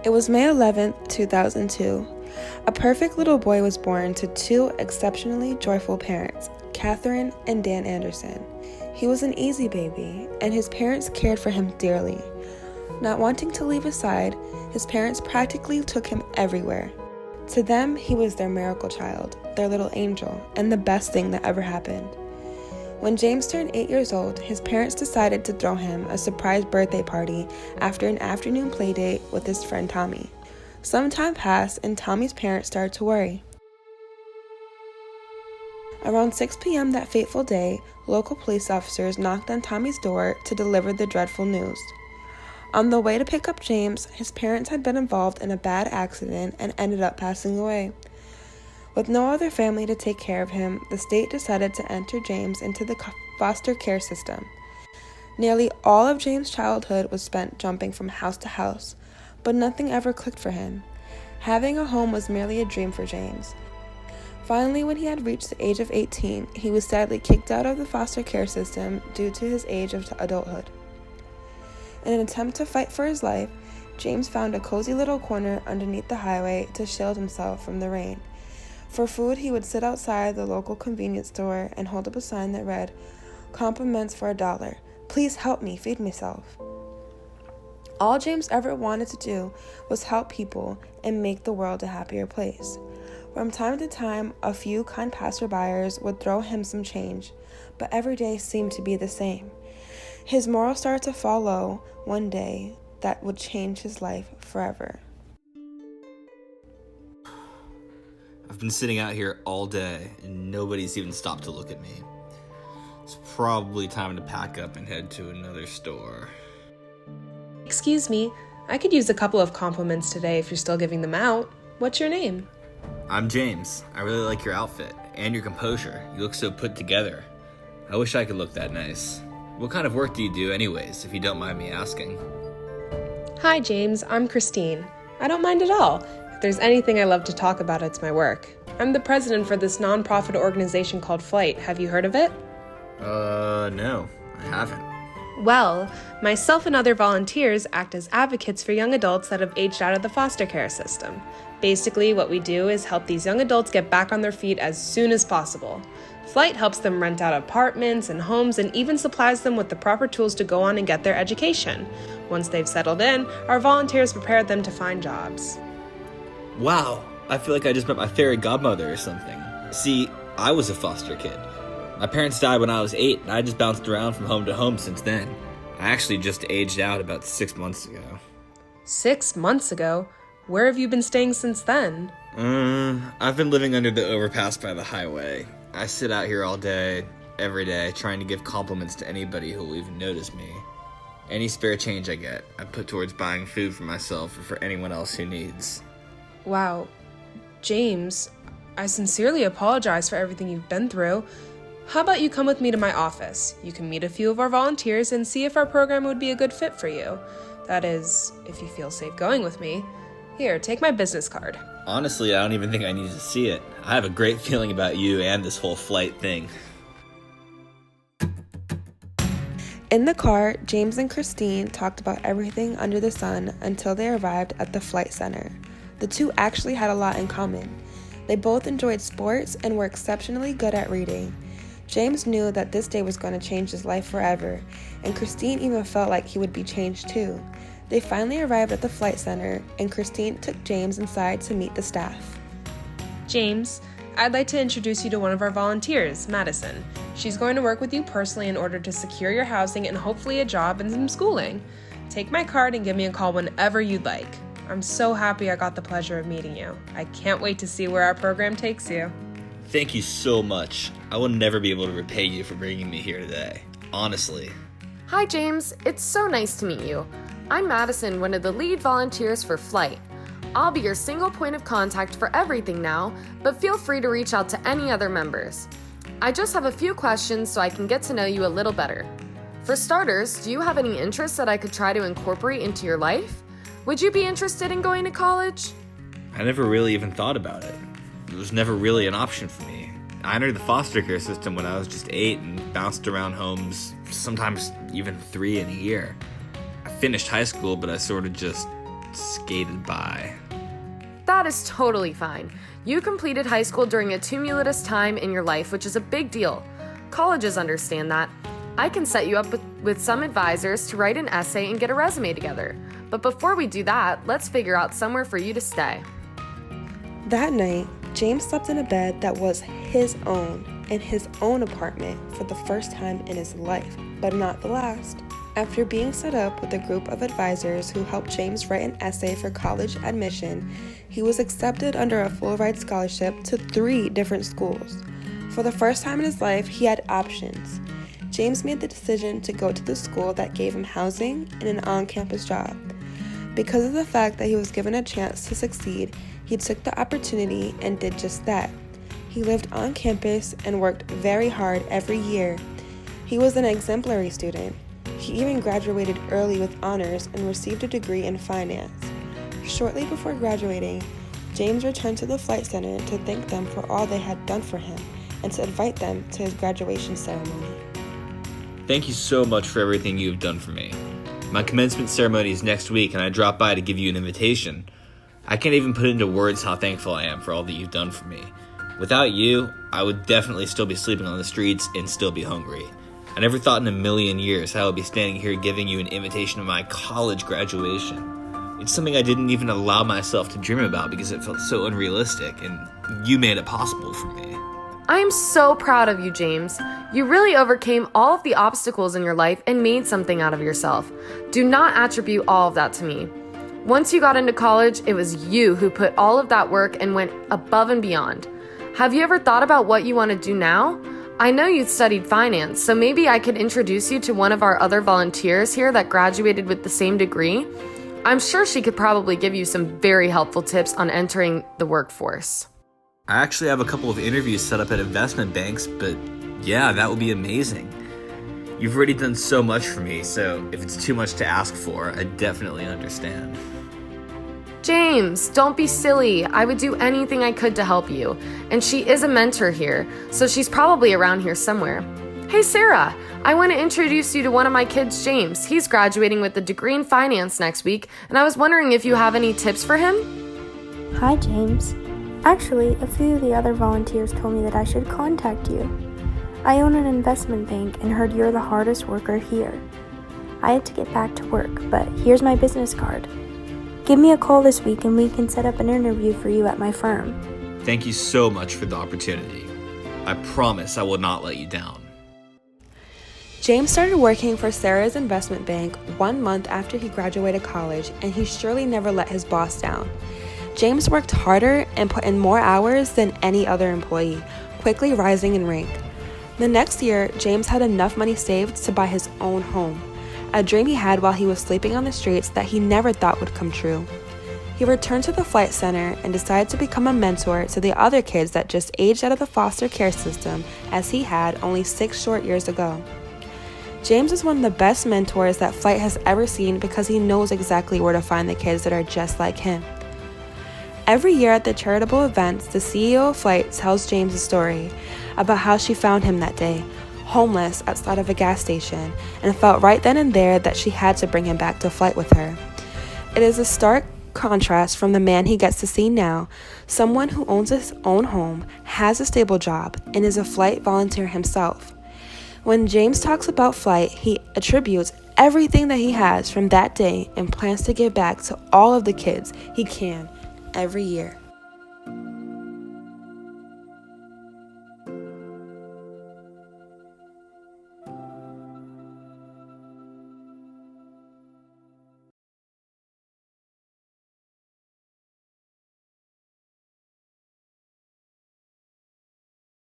It was May 11th, 2002. A perfect little boy was born to two exceptionally joyful parents, Catherine and Dan Anderson. He was an easy baby, and his parents cared for him dearly. Not wanting to leave his side, his parents practically took him everywhere. To them, he was their miracle child, their little angel, and the best thing that ever happened. When James turned 8 years old, his parents decided to throw him a surprise birthday party after an afternoon playdate with his friend Tommy. Some time passed, and Tommy's parents started to worry. Around 6 p.m. that fateful day, local police officers knocked on Tommy's door to deliver the dreadful news. On the way to pick up James, his parents had been involved in a bad accident and ended up passing away. With no other family to take care of him, the state decided to enter James into the foster care system. Nearly all of James' childhood was spent jumping from house to house, but nothing ever clicked for him. Having a home was merely a dream for James. Finally, when he had reached the age of 18, he was sadly kicked out of the foster care system due to his age of adulthood. In an attempt to fight for his life, James found a cozy little corner underneath the highway to shield himself from the rain. For food, he would sit outside the local convenience store and hold up a sign that read, "Compliments for $1. Please help me feed myself." All James ever wanted to do was help people and make the world a happier place. From time to time, a few kind passerbyers would throw him some change, but every day seemed to be the same. His morals started to follow one day that would change his life forever. I've been sitting out here all day, and nobody's even stopped to look at me. It's probably time to pack up and head to another store. Excuse me, I could use a couple of compliments today if you're still giving them out. What's your name? I'm James. I really like your outfit, and your composure. You look so put together. I wish I could look that nice. What kind of work do you do anyways, if you don't mind me asking? Hi, James. I'm Christine. I don't mind at all. If there's anything I love to talk about, it's my work. I'm the president for this nonprofit organization called Flight. Have you heard of it? No, I haven't. Well, myself and other volunteers act as advocates for young adults that have aged out of the foster care system. Basically, what we do is help these young adults get back on their feet as soon as possible. Flight helps them rent out apartments and homes and even supplies them with the proper tools to go on and get their education. Once they've settled in, our volunteers prepare them to find jobs. Wow, I feel like I just met my fairy godmother or something. See, I was a foster kid. My parents died when I was 8, and I just bounced around from home to home since then. I actually just aged out about 6 months ago. 6 months ago? Where have you been staying since then? I've been living under the overpass by the highway. I sit out here all day, every day, trying to give compliments to anybody who will even notice me. Any spare change I get, I put towards buying food for myself or for anyone else who needs. Wow. James, I sincerely apologize for everything you've been through. How about you come with me to my office? You can meet a few of our volunteers and see if our program would be a good fit for you. That is, if you feel safe going with me. Here, take my business card. Honestly, I don't even think I need to see it. I have a great feeling about you and this whole Flight thing. In the car, James and Christine talked about everything under the sun until they arrived at the Flight Center. The two actually had a lot in common. They both enjoyed sports and were exceptionally good at reading. James knew that this day was going to change his life forever, and Christine even felt like he would be changed too. They finally arrived at the Flight Center, and Christine took James inside to meet the staff. James, I'd like to introduce you to one of our volunteers, Madison. She's going to work with you personally in order to secure your housing and hopefully a job and some schooling. Take my card and give me a call whenever you'd like. I'm so happy I got the pleasure of meeting you. I can't wait to see where our program takes you. Thank you so much. I will never be able to repay you for bringing me here today. Honestly. Hi, James. It's so nice to meet you. I'm Madison, one of the lead volunteers for Flight. I'll be your single point of contact for everything now, but feel free to reach out to any other members. I just have a few questions so I can get to know you a little better. For starters, do you have any interests that I could try to incorporate into your life? Would you be interested in going to college? I never really even thought about it. It was never really an option for me. I entered the foster care system when I was just 8 and bounced around homes, sometimes even 3 in a year. I finished high school, but I sort of just skated by. That is totally fine. You completed high school during a tumultuous time in your life, which is a big deal. Colleges understand that. I can set you up with some advisors to write an essay and get a resume together. But before we do that, let's figure out somewhere for you to stay. That night, James slept in a bed that was his own, in his own apartment for the first time in his life, but not the last. After being set up with a group of advisors who helped James write an essay for college admission, he was accepted under a full-ride scholarship to 3 different schools. For the first time in his life, he had options. James made the decision to go to the school that gave him housing and an on-campus job. Because of the fact that he was given a chance to succeed, he took the opportunity and did just that. He lived on campus and worked very hard every year. He was an exemplary student. He even graduated early with honors and received a degree in finance. Shortly before graduating, James returned to the Flight Center to thank them for all they had done for him and to invite them to his graduation ceremony. Thank you so much for everything you have done for me. My commencement ceremony is next week, and I dropped by to give you an invitation. I can't even put into words how thankful I am for all that you've done for me. Without you, I would definitely still be sleeping on the streets and still be hungry. I never thought in a million years how I would be standing here giving you an invitation to my college graduation. It's something I didn't even allow myself to dream about because it felt so unrealistic, and you made it possible for me. I am so proud of you, James. You really overcame all of the obstacles in your life and made something out of yourself. Do not attribute all of that to me. Once you got into college, it was you who put all of that work and went above and beyond. Have you ever thought about what you want to do now? I know you studied finance, so maybe I could introduce you to one of our other volunteers here that graduated with the same degree. I'm sure she could probably give you some very helpful tips on entering the workforce. I actually have a couple of interviews set up at investment banks, but yeah, that would be amazing. You've already done so much for me, so if it's too much to ask for, I definitely understand. James, don't be silly. I would do anything I could to help you. And she is a mentor here, so she's probably around here somewhere. Hey, Sarah, I want to introduce you to one of my kids, James. He's graduating with a degree in finance next week, and I was wondering if you have any tips for him? Hi, James. Actually, a few of the other volunteers told me that I should contact you. I own an investment bank and heard you're the hardest worker here. I had to get back to work, but here's my business card. Give me a call this week and we can set up an interview for you at my firm. Thank you so much for the opportunity. I promise I will not let you down. James started working for Sarah's investment bank 1 month after he graduated college, and he surely never let his boss down. James worked harder and put in more hours than any other employee, quickly rising in rank. The next year, James had enough money saved to buy his own home, a dream he had while he was sleeping on the streets that he never thought would come true. He returned to the Flight Center and decided to become a mentor to the other kids that just aged out of the foster care system as he had only 6 short years ago. James is one of the best mentors that Flight has ever seen because he knows exactly where to find the kids that are just like him. Every year at the charitable events, the CEO of Flight tells James a story about how she found him that day, homeless outside of a gas station, and felt right then and there that she had to bring him back to Flight with her. It is a stark contrast from the man he gets to see now, someone who owns his own home, has a stable job, and is a Flight volunteer himself. When James talks about Flight, he attributes everything that he has from that day and plans to give back to all of the kids he can every year.